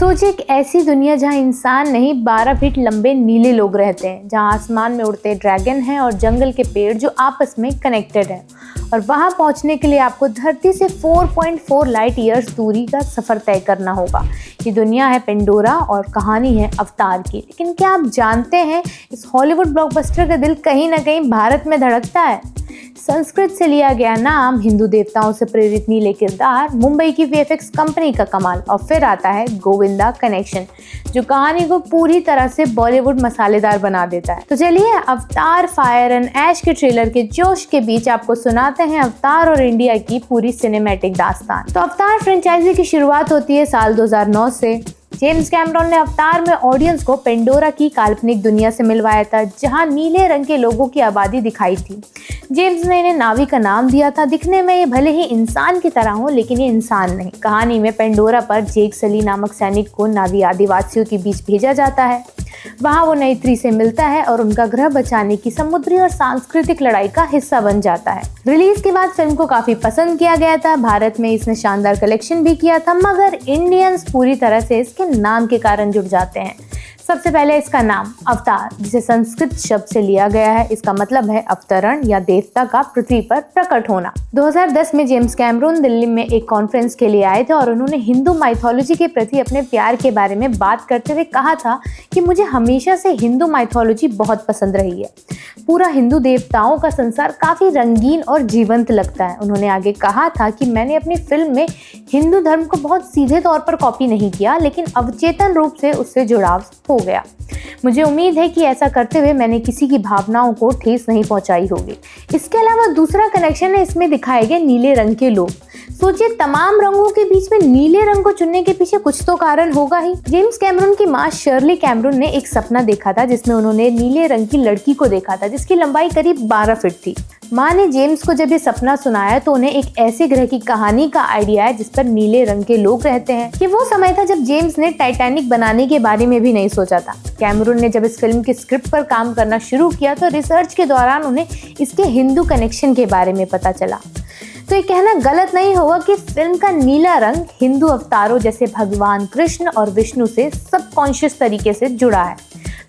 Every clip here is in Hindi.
सोचिए एक ऐसी दुनिया जहाँ इंसान नहीं 12 फीट लंबे नीले लोग रहते हैं, जहाँ आसमान में उड़ते ड्रैगन हैं और जंगल के पेड़ जो आपस में कनेक्टेड हैं। और वहाँ पहुँचने के लिए आपको धरती से 4.4 लाइट ईयर्स दूरी का सफ़र तय करना होगा। ये दुनिया है पेंडोरा और कहानी है अवतार की। लेकिन क्या आप जानते हैं इस हॉलीवुड ब्लॉकबस्टर का दिल कहीं ना कहीं भारत में धड़कता है। संस्कृत से लिया गया नाम, हिंदू देवताओं से प्रेरित नीले किरदार, मुंबई की वीएफएक्स कंपनी का कमाल और फिर आता है गोविंदा कनेक्शन जो कहानी को पूरी तरह से बॉलीवुड मसालेदार बना देता है। तो चलिए अवतार फायर एंड ऐश के ट्रेलर के जोश के बीच आपको सुनाते हैं अवतार और इंडिया की पूरी सिनेमैटिक दास्तान। तो अवतार फ्रेंचाइजी की शुरुआत होती है साल 2009 से। जेम्स कैमरॉन ने अवतार में ऑडियंस को पेंडोरा की काल्पनिक दुनिया से मिलवाया था, जहां नीले रंग के लोगों की आबादी दिखाई थी। जेम्स ने इन्हें नावी का नाम दिया था। दिखने में ये भले ही इंसान की तरह हो, लेकिन ये इंसान नहीं। कहानी में पेंडोरा पर जेक सली नामक सैनिक को नावी आदिवासियों के बीच भेजा जाता है। वहाँ वो नई थ्री से मिलता है और उनका ग्रह बचाने की समुद्री और सांस्कृतिक लड़ाई का हिस्सा बन जाता है। रिलीज के बाद फिल्म को काफी पसंद किया गया था। भारत में इसने शानदार कलेक्शन भी किया था, मगर इंडियंस पूरी तरह से इसके नाम के कारण जुड़ जाते हैं। सबसे पहले इसका नाम अवतार, जिसे संस्कृत शब्द से लिया गया है। इसका मतलब है अवतरण या देवता का पृथ्वी पर प्रकट होना। 2010 में जेम्स कैमरून दिल्ली में एक कॉन्फ्रेंस के लिए आए थे और उन्होंने हिंदू माइथोलॉजी के प्रति अपने प्यार के बारे में बात करते हुए कहा था कि मुझे हमेशा से हिंदू माइथोलॉजी बहुत पसंद रही है। पूरा हिंदू देवताओं का संसार काफी रंगीन और जीवंत लगता है। उन्होंने आगे कहा था कि मैंने अपनी फिल्म में हिंदू धर्म को बहुत सीधे तौर पर कॉपी नहीं किया, लेकिन अवचेतन रूप से उससे जुड़ाव हो गया। मुझे उम्मीद है कि ऐसा करते हुए मैंने किसी की भावनाओं को ठेस नहीं पहुंचाई होगी। इसके अलावा दूसरा कनेक्शन है इसमें दिखाए गए नीले रंग के लोग। सोचिए तमाम रंगों के बीच में नीले रंग को चुनने के पीछे कुछ तो कारण होगा ही। जेम्स कैमरून की मां शर्ली कैमरून ने एक सपना देखा था जिसमें उन्होंने नीले रंग की लड़की को देखा था जिसकी लंबाई करीब 12 फीट थी। मां ने जेम्स को जब ये सपना सुनाया तो उन्हें एक ऐसे ग्रह की कहानी का आइडिया है जिस पर नीले रंग के लोग रहते हैं। ये वो समय था जब जेम्स ने टाइटैनिक बनाने के बारे में भी नहीं सोचा था। कैमरून ने जब इस फिल्म की स्क्रिप्ट पर काम करना शुरू किया तो रिसर्च के दौरान उन्हें इसके हिंदू कनेक्शन के बारे में पता चला। तो ये कहना गलत नहीं होगा कि फिल्म का नीला रंग हिंदू अवतारों जैसे भगवान कृष्ण और विष्णु से सबकॉन्शियस तरीके से जुड़ा है।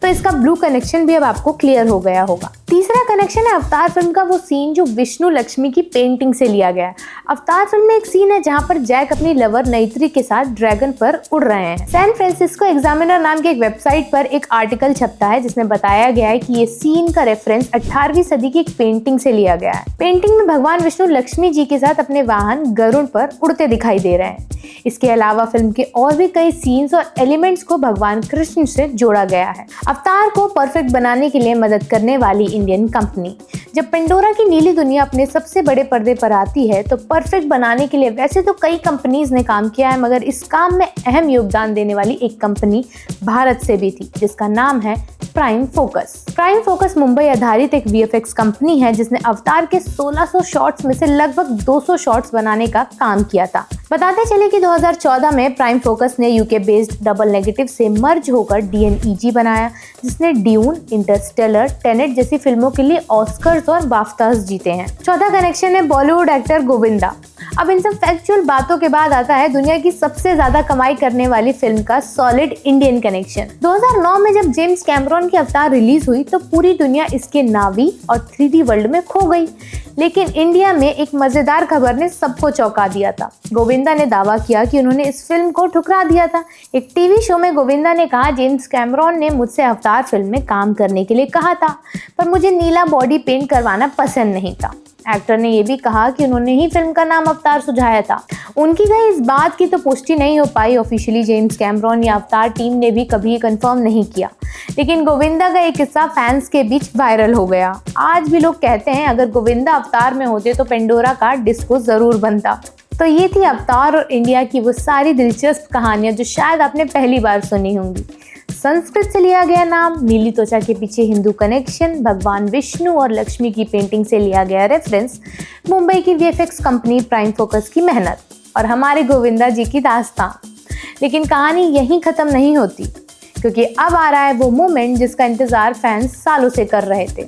तो इसका ब्लू कनेक्शन भी अब आपको क्लियर हो गया होगा। तीसरा कनेक्शन है अवतार फिल्म का वो सीन जो विष्णु लक्ष्मी की पेंटिंग से लिया गया है। अवतार फिल्म में एक सीन है जहाँ पर जैक अपनी लवर नैत्री के साथ ड्रैगन पर उड़ रहे हैं। सैन फ्रांसिस्को एग्जामिनर नाम के एक वेबसाइट पर एक आर्टिकल छपता है जिसमें बताया गया है कि ये सीन का रेफरेंस 18वीं सदी की एक पेंटिंग से लिया गया है। पेंटिंग में भगवान विष्णु लक्ष्मी जी के साथ अपने वाहन गरुड़ पर उड़ते दिखाई दे रहे हैं। इसके अलावा फिल्म के और भी कई सीन्स और एलिमेंट्स को भगवान कृष्ण से जोड़ा गया है। अवतार को परफेक्ट बनाने के लिए मदद करने वाली इंडियन कंपनी। जब पेंडोरा की नीली दुनिया अपने सबसे बड़े पर्दे पर आती है तो परफेक्ट बनाने के लिए वैसे तो कई कंपनीज ने काम किया है, मगर इस काम में अहम योगदान देने वाली एक कंपनी भारत से भी थी जिसका नाम है prime focus. Prime focus Mumbai आधारित एक वीएफएक्स कंपनी है जिसने अवतार के 1600 शॉट्स में से लगभग 200 शॉट्स बनाने का काम किया था। बताते चले कि 2014 में प्राइम फोकस ने यूके बेस्ड डबल नेगेटिव से मर्ज होकर डीएनईजी बनाया जिसने ड्यून, इंटरस्टेलर, टेनेट जैसी फिल्मों के लिए ऑस्कर्स और बाफ्टास जीते हैं। चौथा कनेक्शन है बॉलीवुड एक्टर गोविंदा। अब इन सब फैक्चुअल बातों के बाद आता है दुनिया की सबसे ज्यादा कमाई करने वाली फिल्म का सॉलिड इंडियन कनेक्शन। 2009 में जब जेम्स कैमरॉन की अवतार रिलीज हुई तो पूरी दुनिया इसके नावी और 3D वर्ल्ड में खो गई, लेकिन इंडिया में एक मजेदार खबर ने सबको चौंका दिया था। गोविंदा ने दावा किया कि उन्होंने इस फिल्म को ठुकरा दिया था। एक टीवी शो में गोविंदा ने कहा, जेम्स कैमरॉन ने मुझसे अवतार फिल्म में काम करने के लिए कहा था, पर मुझे नीला बॉडी पेंट करवाना पसंद नहीं था। एक्टर ने यह भी कहा कि उन्होंने ही फिल्म का नाम अवतार सुझाया था। उनकी कही इस बात की तो पुष्टि नहीं हो पाई। ऑफिशियली जेम्स कैमरॉन या अवतार टीम ने भी कभी कंफर्म नहीं किया, लेकिन गोविंदा का एक किस्सा फैंस के बीच वायरल हो गया। आज भी लोग कहते हैं अगर गोविंदा अवतार में होते तो पेंडोरा का डिस्को जरूर बनता। तो ये थी अवतार और इंडिया की वो सारी दिलचस्प कहानियां जो शायद आपने पहली बार सुनी होंगी। संस्कृत से लिया गया नाम, नीली त्वचा के पीछे हिंदू कनेक्शन, भगवान विष्णु और लक्ष्मी की पेंटिंग से लिया गया रेफरेंस, मुंबई की वीएफएक्स कंपनी प्राइम फोकस की मेहनत और हमारे गोविंदा जी की दास्तान। लेकिन कहानी यहीं खत्म नहीं होती, क्योंकि अब आ रहा है वो मोमेंट जिसका इंतजार फैंस सालों से कर रहे थे।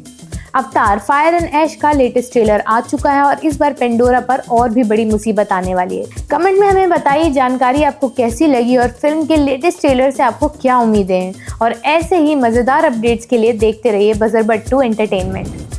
अवतार फायर एंड ऐश का लेटेस्ट ट्रेलर आ चुका है और इस बार पेंडोरा पर और भी बड़ी मुसीबत आने वाली है। कमेंट में हमें बताइए जानकारी आपको कैसी लगी और फिल्म के लेटेस्ट ट्रेलर से आपको क्या उम्मीदें हैं। और ऐसे ही मजेदार अपडेट्स के लिए देखते रहिए बजरबट्टू एंटरटेनमेंट।